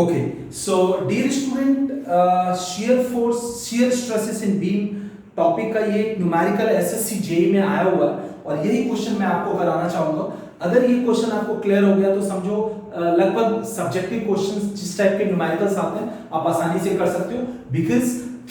Okay, so dear student, shear stresses in beam topic का ये numerical SSC JE में आया हुआ है और यही क्वेश्चन मैं आपको कराना चाहूंगा। अगर ये क्वेश्चन आपको क्लियर हो गया तो समझो लगभग सब्जेक्टिव क्वेश्चंस जिस टाइप के न्यूमेरिकल्स आते हैं आप आसानी से कर सकते हो, because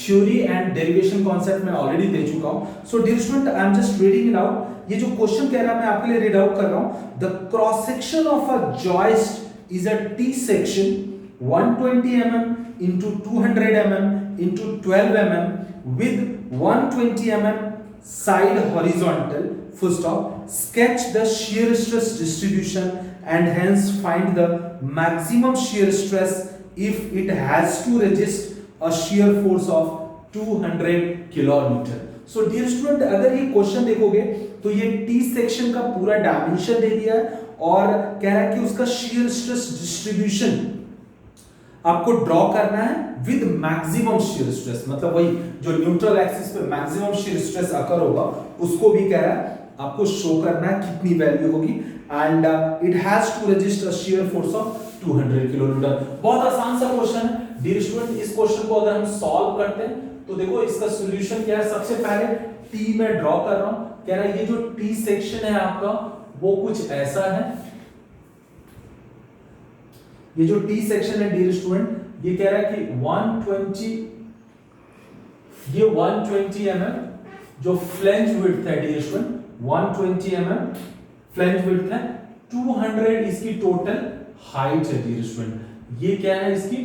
theory and derivation concept मैं ऑलरेडी दे चुका हूं। So dear student, I am just reading it out. ये जो क्वेश्चन कह रहा है मैं आपके लिए रीड आउट कर रहा हूं। The cross section of a joist is a T section 120 mm into 200 mm into 12 mm with 120 mm side horizontal, full stop. Sketch the shear stress distribution and hence find the maximum shear stress if it has to resist a shear force of 200 kilonewton. So dear student, अगर ये question देखोगे तो ये T section का पूरा dimension दे दिया है और कह रहा है कि उसका shear stress distribution आपको ड्रॉ करना है विद मैक्सिमम शीयर स्ट्रेस, मतलब वही जो न्यूट्रल एक्सिस पे मैक्सिमम शीयर स्ट्रेस अकर होगा उसको भी कह रहा है आपको शो करना है कितनी वैल्यू होगी and it has to resist a shear force of 200 kilonewton. बहुत आसान सा क्वेश्चन है डियर स्टूडेंट। इस क्वेश्चन को अगर हम सॉल्व करते हैं तो देखो इसका सॉल्यूशन क्या है। सबसे पहले टी में ड्रॉ कर रहा हूं, कह रहा है ये जो टी सेक्शन है आपका वो कुछ ऐसा है। ये जो टी सेक्शन है डियर स्टूडेंट, ये कह रहा है कि 120 mm जो फ्लैंज विड्थ है dear student, 120 mm flange width है, 200 इसकी टोटल हाइट है डियर स्टूडेंट। ये क्या है इसकी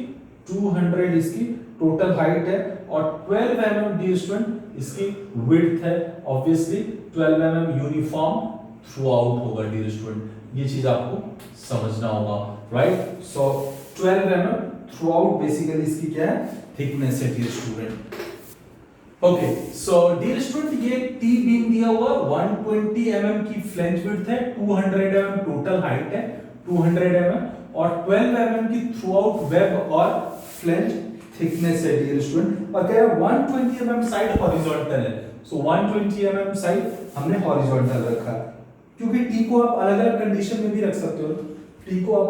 200 इसकी टोटल हाइट है और 12 mm डियर स्टूडेंट इसकी विड्थ है। Obviously 12 mm uniform throughout होगा डियर स्टूडेंट, ये चीज आपको समझना होगा, right. So 12 mm throughout basically इसकी क्या है थिकनेस है dear student. Okay, so dear student ये टी बीम दिया हुआ 120 mm की फ्लैंज विड्थ है, 200 mm टोटल हाइट है, 200 mm और 12 mm की थ्रू आउट वेब और फ्लैंज थिकनेस है डियर स्टूडेंट। और कह रहा है 120 mm साइड हॉरिजॉन्टल है। सो 120 mm साइड हमने हॉरिजॉन्टल रखा है क्योंकि टी को आप अलग-अलग कंडीशन में भी रख सकते हो। टी को आप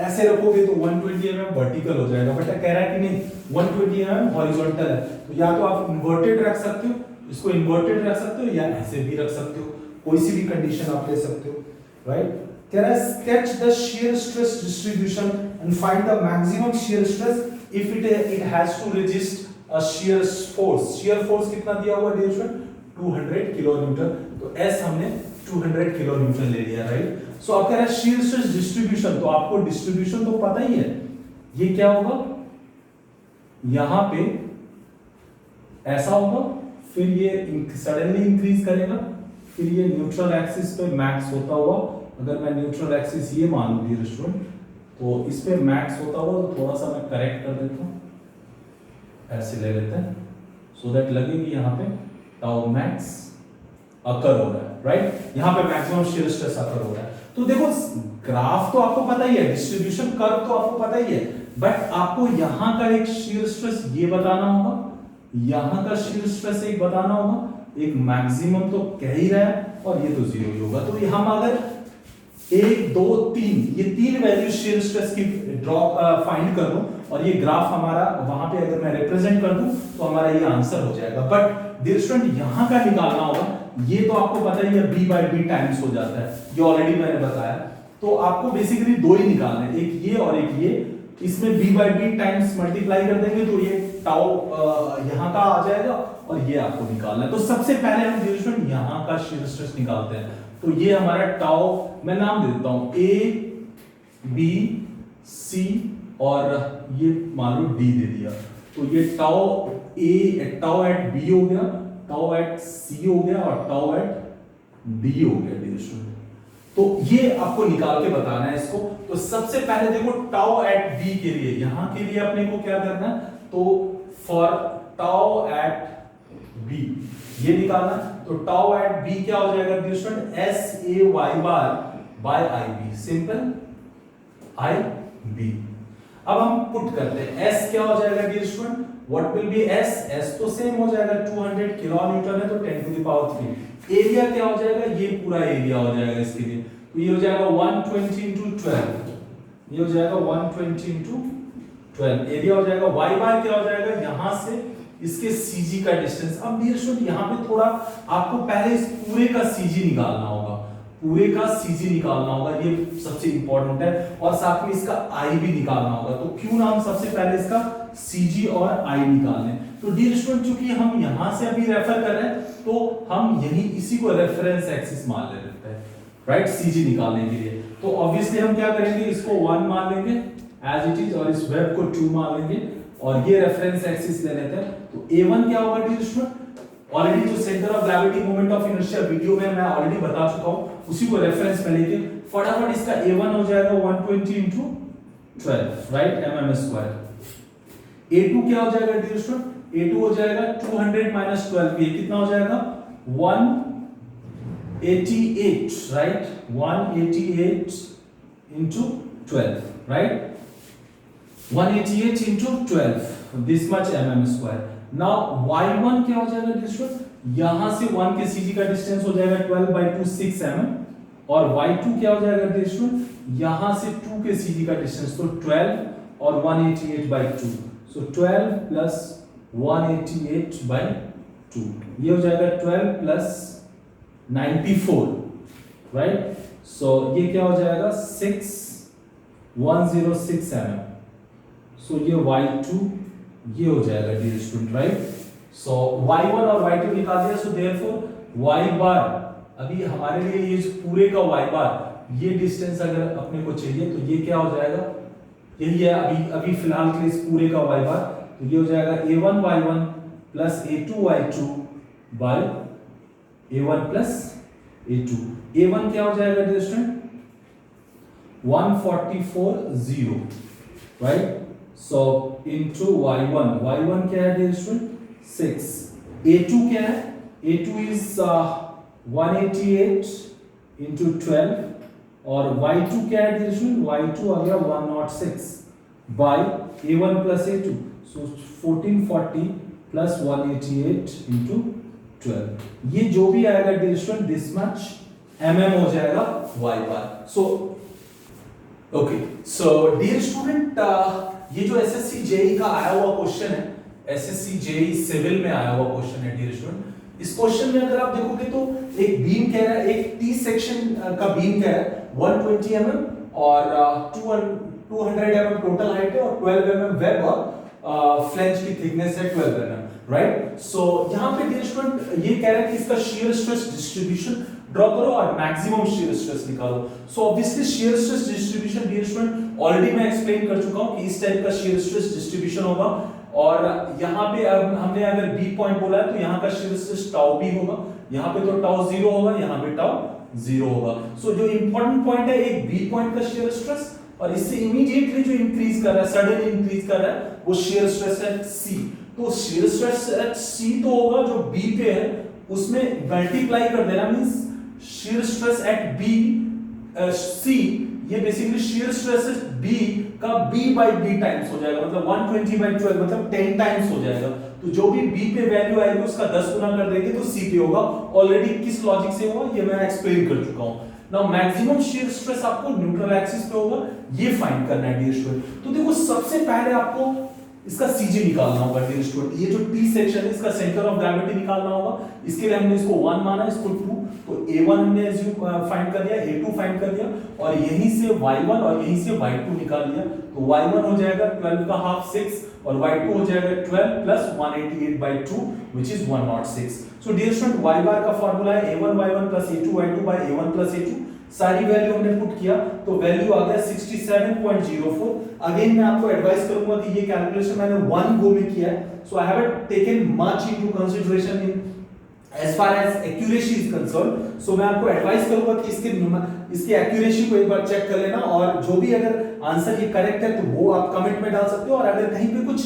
ऐसे रखोगे तो 120 mm वर्टिकल हो जाएगा, बट कह रहा है कि नहीं 120 mm हॉरिजॉन्टल है, तो या तो आप इन्वर्टेड रख सकते हो, इसको इन्वर्टेड रख सकते हो या ऐसे भी रख सकते हो, कोई सी भी कंडीशन आप ले सकते हो, राइट। कह रहा है sketch the shear stress distribution and find the maximum shear stress if it has to resist a shear force. Shear force कितना दिया हुआ डियर स्टूडेंट 200 किलोन्यूटन, तो एस हमने 200 किलोन्यूटन ले लिया, राइट। सो अब कह रहा है शियर स्ट्रेस डिस्ट्रीब्यूशन, तो आपको डिस्ट्रीब्यूशन तो पता ही है, ये क्या होगा यहां पे ऐसा होगा, फिर ये सडनली इंक्रीज करेगा, फिर ये न्यूट्रल एक्सिस पे मैक्स होता हुआ, अगर मैं न्यूट्रल एक्सिस ये मान लूं डियर स्टूडेंट तो इस पे मैक्स होता हुआ, तो थोड़ा सा मैं करेक्ट कर देता हूं, ऐसे ले लेते हैं सो दैट लगेगी यहां पे टाउ मैक्स अकर हो रहा है, राइट। यहां पे मैक्सिमम शियर स्ट्रेस अकर हो रहा है। तो देखो ग्राफ तो आपको पता ही है, डिस्ट्रीब्यूशन कर्व तो आपको पता ही है, बट आपको यहां का एक शियर स्ट्रेस ये बताना होगा, यहां का शियर स्ट्रेस एक बताना होगा, एक मैक्सिमम तो कह ही रहा है और ये तो जीरो ही होगा। तो हम अगर 1 2 3 ये तीन वैल्यू शियर स्ट्रेस की ड्रॉ फाइंड कर लूं और ये ग्राफ हमारा वहां पे अगर मैं रिप्रेजेंट कर दूं तो हमारा ये आंसर हो जाएगा। बट डियर स्टूडेंट यहां का निकालना होगा, ये तो आपको पता ही है b by b टाइम्स हो जाता है, ये ऑलरेडी मैंने बताया। तो आपको बेसिकली दो ही निकालना है, एक ये और एक ये, इसमें b by b times multiply कर देंगे तो ये टाउ यहां का आ जाएगा और ये आपको निकालना है। तो सबसे पहले हम डियर स्टूडेंट यहां का शियर स्ट्रेस निकालते हैं। तो ये हमारा टाउ, मैं नाम दे देता हूं a b c और ये मान लो d दे दिया, तो ये टाउ एट b हो गया, टाउ एट c हो गया और टाउ एट d हो गया डियर स्टूडेंट। तो ये आपको निकाल के बताना है इसको। तो सबसे पहले देखो टाउ एट b के लिए, यहां के लिए अपने को क्या करना है, तो फॉर टाउ एट b ये निकालना है। तो टाउ एट b क्या हो जाएगा डियर स्टूडेंट sa y बार बाय ib, सिंपल ib। अब हम पुट करते हैं s क्या हो जाएगा dear student, what will be s तो सेम हो जाएगा 200 किलोन्यूटन है तो 10 टू द पावर 3। एरिया क्या हो जाएगा, ये पूरा एरिया हो जाएगा इसके लिए, तो ये हो जाएगा 120 into 12, ये हो जाएगा 120 into 12 एरिया हो जाएगा। y बार क्या हो जाएगा, यहां से इसके CG का डिस्टेंस। अब डियर स्टूडेंट यहाँ पे थोड़ा आपको पहले इस पूरे का CG निकालना होगा, पूरे का CG निकालना होगा, ये सबसे इंपॉर्टेंट है, और साथ में इसका I भी निकालना होगा। तो क्यों ना हम सबसे पहले इसका CG और I निकाल लें। तो डियर स्टूडेंट चूंकि हम यहां से अभी रेफर कर रहे हैं तो हम यही इसी को रेफरेंस एक्सिस मान लेते हैं, राइट, CG निकालने के लिए। तो ऑब्वियसली हम क्या करेंगे, इसको 1 मान लेंगे एज इट इज, और इस वेब को 2 मान लेंगे, और ये रेफरेंस एक्सिस ले लेते हैं। तो A1 क्या होगा डियर स्टूडेंट, ऑलरेडी जो centre of gravity moment of inertia video में मैं ऑलरेडी बता चुका हूं, उसी को रेफरेंस में लेके फटाफट इसका A1 हो जाएगा 120 into 12, राइट, mm²। A2 क्या हो जाएगा डियर स्टूडेंट, A2 हो जाएगा 200 minus 12, ये कितना हो जाएगा 188, right, 188 into 12, right, 188 into 12, this much mm²। Now y1 क्या हो जाएगा डियर स्टूडेंट, यहां से 1 के CG का डिस्टेंस हो जाएगा 12/2 6 mm, और y2 क्या हो जाएगा डियर स्टूडेंट, यहां से 2 के CG का डिस्टेंस, तो 12 और 188/2, so 12 plus 188/2, ये हो जाएगा 12 plus 94, राइट, सो ये क्या हो जाएगा 6106 mm, सो ये y2 ये हो जाएगा डियर स्टूडेंट, राइट। सो y1 और y2 निकाल दिया, सो देयरफॉर y बार, अभी हमारे लिए ये पूरे का y बार, ये डिस्टेंस अगर अपने को चाहिए तो ये क्या हो जाएगा, यही है अभी फिलहाल के लिए इस पूरे का y बार, तो ये हो जाएगा A1 y1 plus A2 y2 bye A1 plus A2। A1 क्या हो जाएगा dear student 1440, right, so into y1 क्या है डियर स्टूडेंट 6, A2 क्या है, A2 इज 188 into 12, और y2 क्या है डियर स्टूडेंट, y2 आ गया 106 by A1 plus A2, so 1440 plus 188 into 12, ये जो भी आएगा dear student this much mm हो जाएगा y बार। So okay, so dear student ये जो एसएससी जेई का आया हुआ क्वेश्चन है, एसएससी जेई सिविल में आया हुआ क्वेश्चन है डियर स्टूडेंट, इस क्वेश्चन में अगर आप देखोगे तो एक बीम कह रहा है, एक टी सेक्शन का बीम कह रहा है 120 mm और 200 mm टोटल हाइट है, और 12 mm वेब और फ्लेंज की थिकनेस है 12 mm, राइट। सो यहां पे डियर स्टूडेंट ये कह रहा है कि इसका शियर स्ट्रेस डिस्ट्रीब्यूशन ड्रॉ करो और मैक्सिमम शियर स्ट्रेस निकालो। So obviously shear stress distribution dear student already मैं एक्सप्लेन कर चुका हूं कि इस टाइप का शियर स्ट्रेस डिस्ट्रीब्यूशन होगा, और यहाँ पे हमने अगर बी पॉइंट बोला है तो यहाँ का शियर स्ट्रेस टाउ बी होगा, यहाँ पे तो टाउ 0 होगा, यहाँ पे टाउ 0 होगा। सो जो इंपॉर्टेंट पॉइंट है एक बी पॉइंट का शियर स्ट्रेस, और इससे इमीडिएटली जो इंक्रीज कर रहा है, सडन इंक्रीज कर रहा है, वो शियर स्ट्रेस है सी। तो शियर स्ट्रेस एट सी तो होगा जो बी पे है उसमें मल्टीप्लाई कर देना, means shear stress at B C, ये बेसिकली शियर स्ट्रेस बी का b by b टाइम्स हो जाएगा, मतलब 120/12 मतलब 10 टाइम्स हो जाएगा। तो जो भी b पे वैल्यू आएगी उसका 10 गुना कर देंगे तो c पे होगा। ऑलरेडी किस लॉजिक से हुआ ये मैं एक्सप्लेन कर चुका हूं। नाउ मैक्सिमम शियर स्ट्रेस आपको न्यूट्रल एक्सिस पे होगा, ये फाइंड करना है डियर स्टूडेंट। तो देखो सबसे पहले आपको इसका CG निकालना होगा डियर स्टूडेंट, ये जो T सेक्शन है इसका सेंटर ऑफ ग्रेविटी निकालना होगा। इसके लिए हमने इसको 1 माना, इसको 2, तो A1 हमने फाइंड कर दिया, A2 फाइंड कर दिया, और यहीं से Y1 और यहीं से Y2 निकाल लिया। तो Y1 हो जाएगा 12 का हाफ 6, और Y2 हो जाएगा 12 plus 188/2 which is 106। So dear student Y bar का फार्मूला है A1 Y1 plus A2 Y2 by A1 plus A2। सारी वैल्यू हमने पुट किया तो वैल्यू आ गया 67.04। अगेन मैं आपको एडवाइस करूंगा कि ये कैलकुलेशन मैंने 1 गो में किया है, so I haven't taken much into consideration in as far as accuracy is concerned। So मैं आपको एडवाइस करूंगा कि इसकी एक्यूरेसी को एक बार चेक कर लेना, और जो भी अगर आंसर ये करेक्ट है तो वो आप कमेंट में डाल सकते हो, और अगर कहीं पे कुछ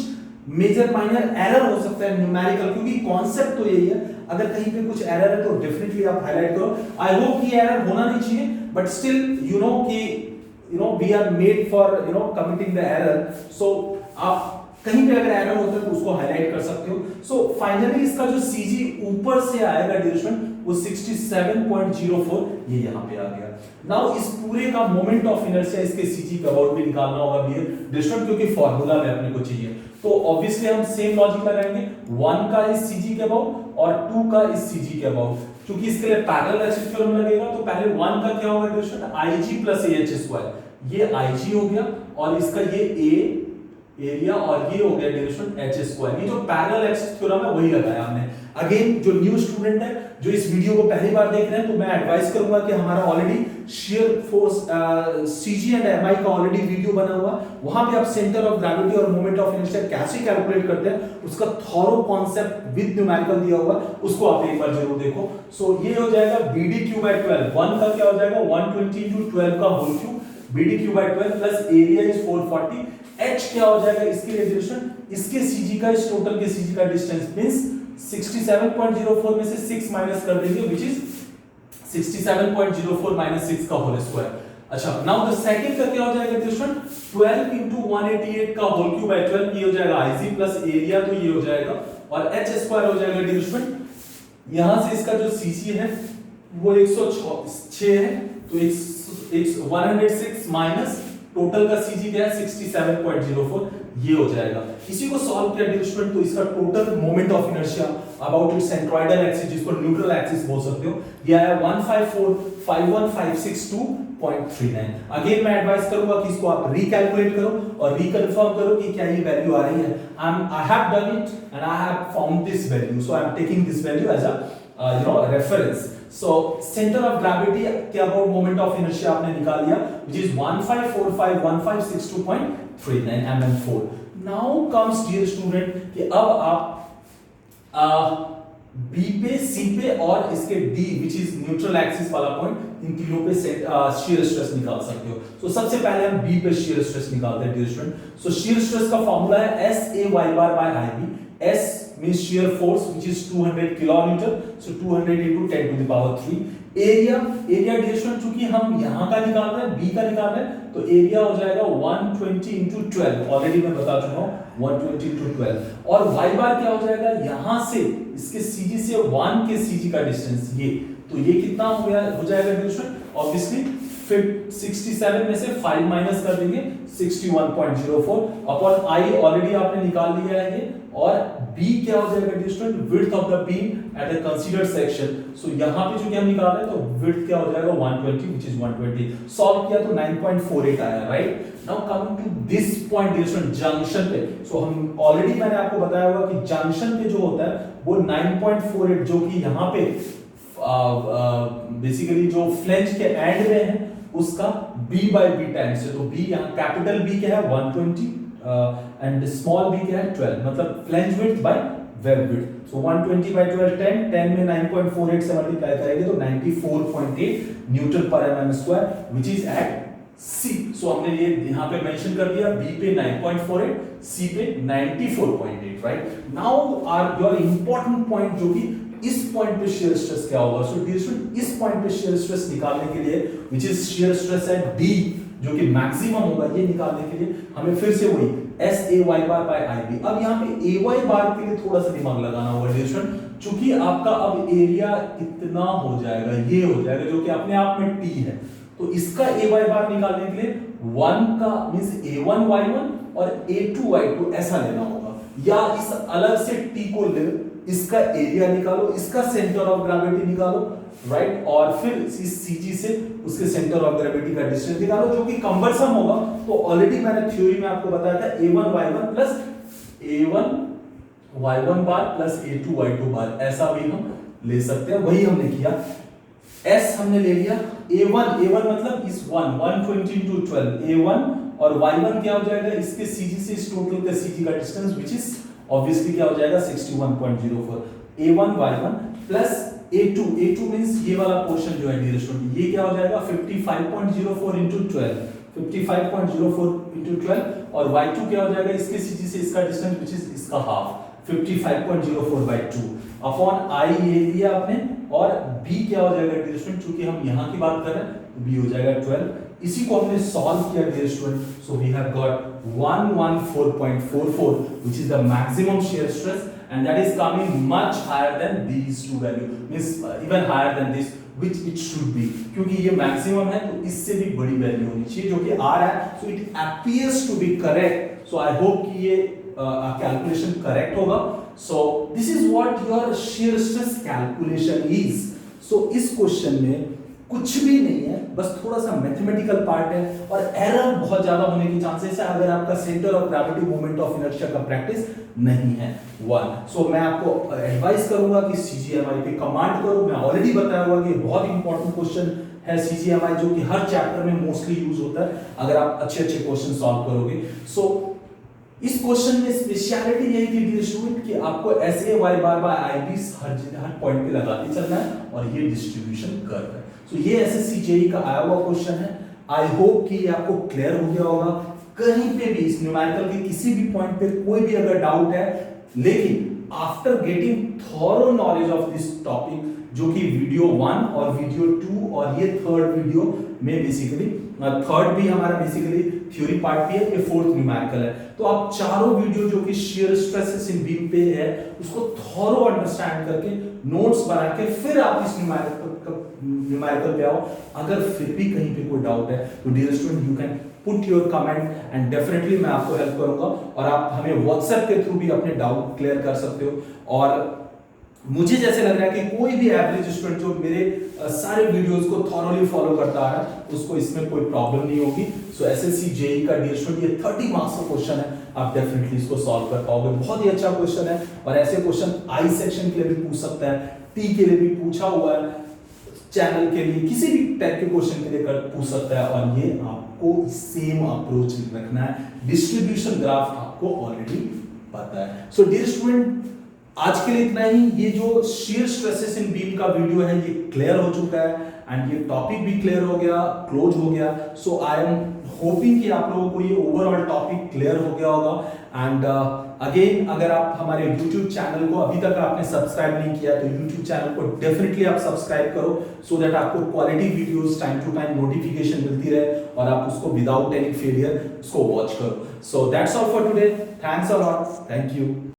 मेजर माइनर एरर हो सकता है न्यूमेरिकल, क्योंकि कॉन्सेप्ट तो यही है, अगर कहीं पे कुछ एरर है तो डेफिनेटली आप हाईलाइट करो। आई होप कि एरर होना नहीं चाहिए, बट स्टिल यू नो कि we are made for committing the error. So आप कहीं पे अगर एरर होता है तो उसको हाईलाइट कर सकते हो। सो फाइनली इसका जो सीजी ऊपर से आएगा डियर स्टूडेंट वो 67.04 ये यहाँ पे आ गया। नाउ इस पूरे का मोमेंट ऑफ इनर्शिया इसके सीजी के अबाउट भी निकालना होगा डियर स्टूडेंट, क्योंकि फार्मूला में अपने को चाहिए। तो ऑब्वियसली हम सेम लॉजिक लगाएंगे, 1 का इस सीजी के अबाउट और 2 का इस सीजी के अबाउट, क्योंकि इसके लिए पैरेलल एक्सिस थ्योरम लगेगा। तो पहले 1 का क्या होगा dear student, IG plus AH square, ये IG हो गया और इसका ये A एरिया और ये हो गया डियर स्टूडेंट H स्क्वायर। ये जो पैरेलल एक्सिस थ्योरम है वही लगाया हमने। अगेन जो न्यू स्टूडेंट है जो इस वीडियो को पहली बार देख रहे हैं, तो मैं एडवाइस करूंगा कि हमारा already shear force CG and MI का ऑलरेडी वीडियो बना हुआ, वहां पे आप सेंटर ऑफ ग्रेविटी और मोमेंट ऑफ इनर्शिया कैसे कैलकुलेट करते हैं उसका थॉरो कॉन्सेप्ट विद न्यूमेरिकल दिया हुआ, उसको आप एक बार जरूर देखो। सो ये हो जाएगा BD/12, 1 का क्या हो जाएगा 120 × 12 का whole cube, BD/12 plus area is 440। H क्या हो जाएगा इसके लिए डिस्टेंस, इसके सीजी का इस टोटल के सीजी का डिस्टेंस मींस 67.04 में से 6 माइनस कर देंगे व्हिच इज 67.04 माइनस 6 का होल स्क्वायर। अच्छा नाउ द सेकंड का क्या हो जाएगा डिस्टेंस 12 × 188 का होल क्यूब बाय 12, ये हो जाएगा IG प्लस एरिया, तो ये हो जाएगा और H स्क्वायर हो जाएगा डिस्टेंस। यहां से इसका जो सीजी है वो 106 है, तो 106 माइनस टोटल का सीजी क्या है 67.04, ये हो जाएगा। इसी को सॉल्व किया डियर स्टूडेंट तो इसका total moment of inertia about it's centroidal axis, जिसको न्यूट्रल एक्सिस बोल सकते हो, ये आया 154,51562.39। अगेन मैं एडवाइस करूंगा कि इसको आप रिकैलकुलेट करो और रिकन्फर्म करो कि क्या ये वैल्यू आ रही है। I have done it and I have found this value, so I am taking this value as a reference. So center of gravity के अबाउट मोमेंट ऑफ इनर्शिया आपने निकाल लिया which is 15451562.39 mm4। Now comes dear student कि अब आप B पे C पे और इसके D which is neutral axis वाला पॉइंट, इन तीनों पे शियर स्ट्रेस निकाल सकते हो। So सबसे पहले हम B पे शियर स्ट्रेस निकालते हैं dear student. So shear stress का फार्मूला है SAY/IB। S means shear force which is 200 kilonewton, so 200 into 10 to the power 3। Area dear student चूंकि हम यहाँ का निकाल रहे हैं B का निकाल रहे हैं, तो एरिया हो जाएगा 120 into 12, ऑलरेडी मैं बता चुका हूँ 120 into 12। और y बार क्या हो जाएगा, यहाँ से इसके CG से 1 के CG का डिस्टेंस ये, तो ये कितना हो जाएगा डियर स्टूडेंट, ऑब्वियसली 67 में से 5 माइनस कर देंगे 61.04 अपॉन I ऑलरेडी आपने निकाल लिया है ये, और B क्या हो जाएगा dear student width of the beam at a considered section. So यहां पे जो हम निकाल रहे हैं तो विड्थ क्या हो जाएगा 120 व्हिच इज 120, सॉल्व किया तो 9.48 आया, right. Now coming to this point dear student junction पे, सो हम ऑलरेडी मैंने आपको बताया होगा कि जंक्शन पे जो होता है वो 9.48 जो कि यहां पे बेसिकली जो फ्लेंज के एंड में है उसका B/B टाइम्स है, तो B यहाँ कैपिटल B क्या है 120 एंड स्मॉल b क्या है 12, मतलब flange width by web width. So 120/12 10 में 9.48 से मल्टीप्लाई करेंगे तो 94.8 न्यूटन पर mm square which is at C। सो हमने ये यहां पे मेंशन कर दिया, B पे 9.48, C पे 94.8, right. Now are your important point जो कि इस पॉइंट पे शियर स्ट्रेस क्या होगा। सो डियर स्टूडेंट इस पॉइंट पे शियर स्ट्रेस निकालने के लिए which is shear stress at D जो कि मैक्सिमम होगा, ये निकालने के लिए हमें फिर से वही SAY/IB। अब यहाँ पे AY बार के लिए थोड़ा सा दिमाग लगाना होगा डियर स्टूडेंट, चूंकि आपका अब एरिया इतना हो जाएगा, ये हो जाएगा जो कि अपने आप में T है, तो इसका AY बार निकालने के लिए 1 का मींस A1Y1 और A2Y2 ऐसा लेना होगा, या इस अलग से T को ले, इसका एरिया निकालो, इसका सेंटर ऑफ ग्रेविटी निकालो, राइट, और फिर इस CG से उसके सेंटर ऑफ ग्रेविटी का डिस्टेंस निकालो जो कि कंबरसम होगा। तो ऑलरेडी मैंने थ्योरी में आपको बताया था A1Y1 प्लस A1Y1 बार प्लस A2Y2 बार, ऐसा भी हम ले सकते हैं, वही हमने किया। S हमने ले लिया, A1 मतलब इस 120 into 12 A1 और Y1 क्या हो जाएगा इसके CG से इस टोटल का CG का डिस्टेंस व्हिच इज ऑब्वियसली क्या हो जाएगा 61.04 A1Y1 प्लस A2 मींस ये वाला पोर्शन जो है डियर स्टूडेंट ये क्या हो जाएगा 55.04 into 12 55.04 into 12 और Y2 क्या हो जाएगा इसके CG से इसका डिस्टेंस व्हिच इज इसका हाफ 55.04/2 अपॉन I ये लिया आपने, और B क्या हो जाएगा डियर स्टूडेंट, चूंकि हम यहां की बात कर रहे हैं तो B हो जाएगा 12 इसी को हमने सॉल्व किया dear student, so we have got 114.44 which is the maximum shear stress, and that is coming much higher than these two value, means even higher than this which it should be, क्योंकि ये maximum है तो इससे भी बड़ी value होनी चाहिए जो कि आ रहा है, so it appears to be correct, so I hope कि ये कैलकुलेशन करेक्ट होगा. So this is what your shear stress calculation is. So इस क्वेश्चन में कुछ भी नहीं है, बस थोड़ा सा मैथमेटिकल पार्ट है और एरर बहुत ज्यादा होने की चांसेस है अगर आपका centre of gravity moment of inertia का प्रैक्टिस नहीं है. सो मैं आपको एडवाइस करूंगा कि सीजीएमआई पे कमांड करो. मैं ऑलरेडी बताया हुआ कि बहुत इंपॉर्टेंट क्वेश्चन है सीजीएमआई, जो कि हर चैप्टर में मोस्टली यूज होता है अगर आप अच्छे अच्छे क्वेश्चन सॉल्व करोगे. सो इस क्वेश्चन में स्पेशलिटी यही थी डियर स्टूडेंट कि आपको एसए वाई बार बाय आईबी हर पॉइंट पे लगाते चलना है और ये डिस्ट्रीब्यूशन कर्व है. सो ये एसएससी जेई का आया हुआ क्वेश्चन है. आई होप कि ये आपको क्लियर हो गया होगा. कहीं पे भी इस न्यूमेरिकल के किसी भी पॉइंट पे कोई भी अगर डाउट है, लेकिन after getting thorough knowledge of this topic, जो कि वीडियो 1 और वीडियो 2 और ये थर्ड वीडियो में बेसिकली थर्ड भी हमारा बेसिकली थ्योरी पार्ट भी है, ये फोर्थ न्यूमेरिकल है. तो आप चारों वीडियो जो कि शियर स्ट्रेसेस इन बीम पे है उसको थॉरो अंडरस्टैंड करके नोट्स बना के फिर आप इस न्यूमेरिकल पे आओ. अगर फिर भी कहीं पे कोई डाउट है तो dear student you can put your comment and definitely मैं आपको हेल्प करूंगा और आप हमें व्हाट्सएप के थ्रू भी अपने डाउट क्लियर कर सकते हो. और मुझे जैसे लग रहा है कि कोई भी एवरेज स्टूडेंट जो मेरे सारे वीडियोस को थॉरोली फॉलो करता आ रहा है उसको इसमें कोई प्रॉब्लम नहीं होगी. सो एसएससी जेई का डियर स्टूडेंट ये 30 मार्क्स का क्वेश्चन है, आप डेफिनेटली इसको सॉल्व कर पाओगे. बहुत ही अच्छा क्वेश्चन है और ऐसे क्वेश्चन आई सेक्शन के लिए भी पूछ सकता है, टी के लिए भी पूछा हुआ है, चैनल के लिए किसी भी टाइप के क्वेश्चन के लिए पूछ सकता है. और ये आपको सेम अप्रोच रखना है. डिस्ट्रीब्यूशन ग्राफ आपको ऑलरेडी पता है. सो डियर स्टूडेंट आज के लिए इतना ही. ये जो शियर स्ट्रेसेस इन बीम का वीडियो है ये क्लियर हो चुका है एंड ये टॉपिक भी क्लियर हो गया, क्लोज हो गया. सो आई एम होपिंग कि आप लोगों को ये ओवरऑल टॉपिक क्लियर हो गया होगा. एंड अगेन अगर आप हमारे YouTube चैनल को अभी तक आपने सब्सक्राइब नहीं किया तो YouTube चैनल को डेफिनेटली आप सब्सक्राइब करो, सो दैट आपको quality videos time to time notification मिलती रहे और आप उसको विदाउट एनी फेलियर उसको वॉच करो. So that's all for today. Thanks a lot. Thank you.